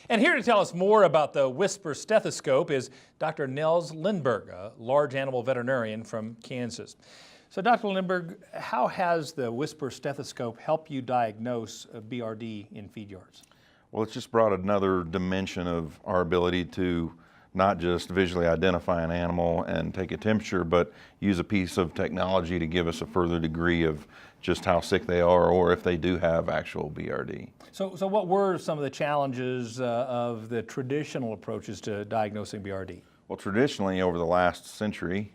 And here to tell us more about the Whisper Stethoscope is Dr. Nels Lindberg, a large animal veterinarian from Kansas. So Dr. Lindberg, how has the Whisper Stethoscope helped you diagnose BRD in feed yards? Well, it's just brought another dimension of our ability to not just visually identify an animal and take a temperature, but use a piece of technology to give us a further degree of just how sick they are or if they do have actual BRD. So what were some of the challenges of the traditional approaches to diagnosing BRD? Well, traditionally, over the last century,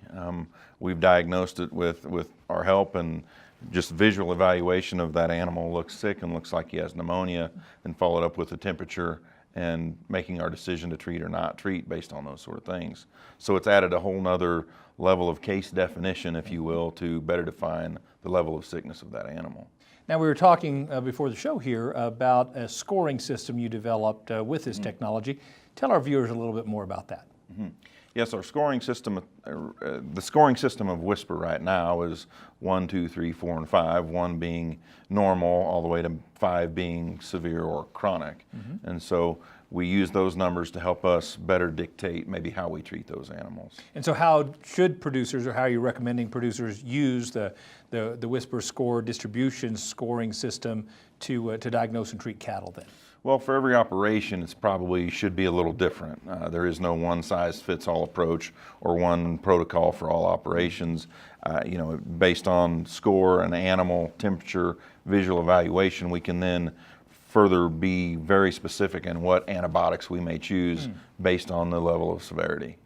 we've diagnosed it with our help, and just visual evaluation of that animal looks sick and looks like he has pneumonia, and followed up with a temperature and making our decision to treat or not treat based on those sort of things. So it's added a whole nother level of case definition, if you will, to better define the level of sickness of that animal. Now, we were talking before the show here about a scoring system you developed with this technology. Tell our viewers a little bit more about that. Yes, our scoring system, the scoring system of Whisper right now is 1, 2, 3, 4, and 5, 1 being normal all the way to 5 being severe or chronic. And so we use those numbers to help us better dictate maybe how we treat those animals. And so how should producers, or how are you recommending producers use the Whisper Score distribution scoring system to diagnose and treat cattle then? Well, for every operation, it's probably should be a little different. There is no one-size-fits-all approach or one protocol for all operations. Based on score and animal temperature, visual evaluation, we can then further be very specific in what antibiotics we may choose based on the level of severity.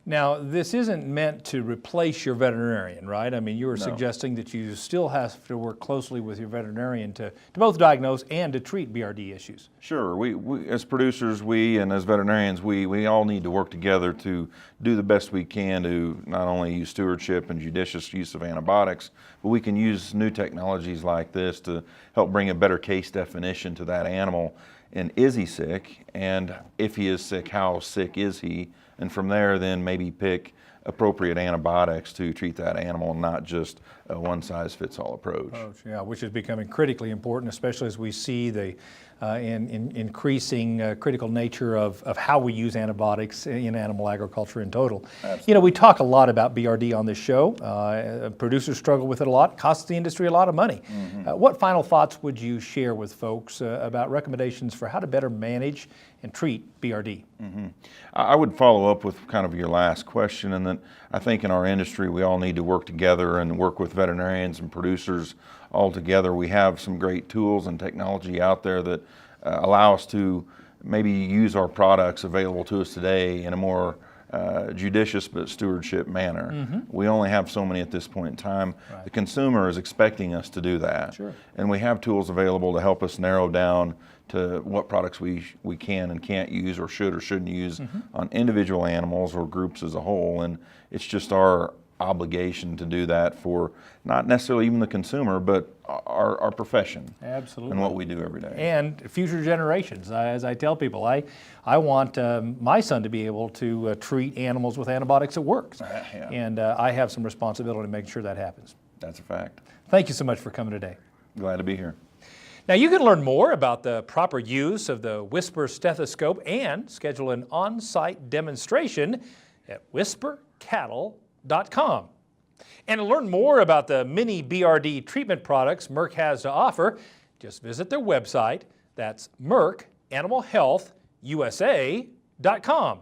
Now, this isn't meant to replace your veterinarian, right? I mean, you were No. suggesting that you still have to work closely with your veterinarian to both diagnose and to treat BRD issues. Sure. We as producers, and as veterinarians, we all need to work together to do the best we can to not only use stewardship and judicious use of antibiotics, but we can use new technologies like this to help bring a better case definition to that animal. And is he sick? And if he is sick, how sick is he? And from there, then maybe pick appropriate antibiotics to treat that animal, not just a one-size-fits-all approach. Yeah, which is becoming critically important, especially as we see the increasing critical nature of how we use antibiotics in animal agriculture in total. Absolutely. You know, we talk a lot about BRD on this show. Producers struggle with it a lot, costs the industry a lot of money. What final thoughts would you share with folks about recommendations for how to better manage and treat BRD? I would follow up with kind of your last question, and then I think in our industry we all need to work together and work with veterinarians and producers all together. We have some great tools and technology out there that allow us to maybe use our products available to us today in a more judicious but stewardship manner. We only have so many at this point in time. Right. The consumer is expecting us to do that. Sure. And we have tools available to help us narrow down to what products we can and can't use or should or shouldn't use on individual animals or groups as a whole. And it's just our obligation to do that for not necessarily even the consumer, but our profession. Absolutely. And what we do every day. And future generations. As I tell people, I want my son to be able to treat animals with antibiotics that works. Yeah. And I have some responsibility to make sure that happens. That's a fact. Thank you so much for coming today. Glad to be here. Now, you can learn more about the proper use of the Whisper Stethoscope and schedule an on-site demonstration at whispercattle.com. And to learn more about the mini BRD treatment products Merck has to offer, just visit their website. That's merckanimalhealthusa.com.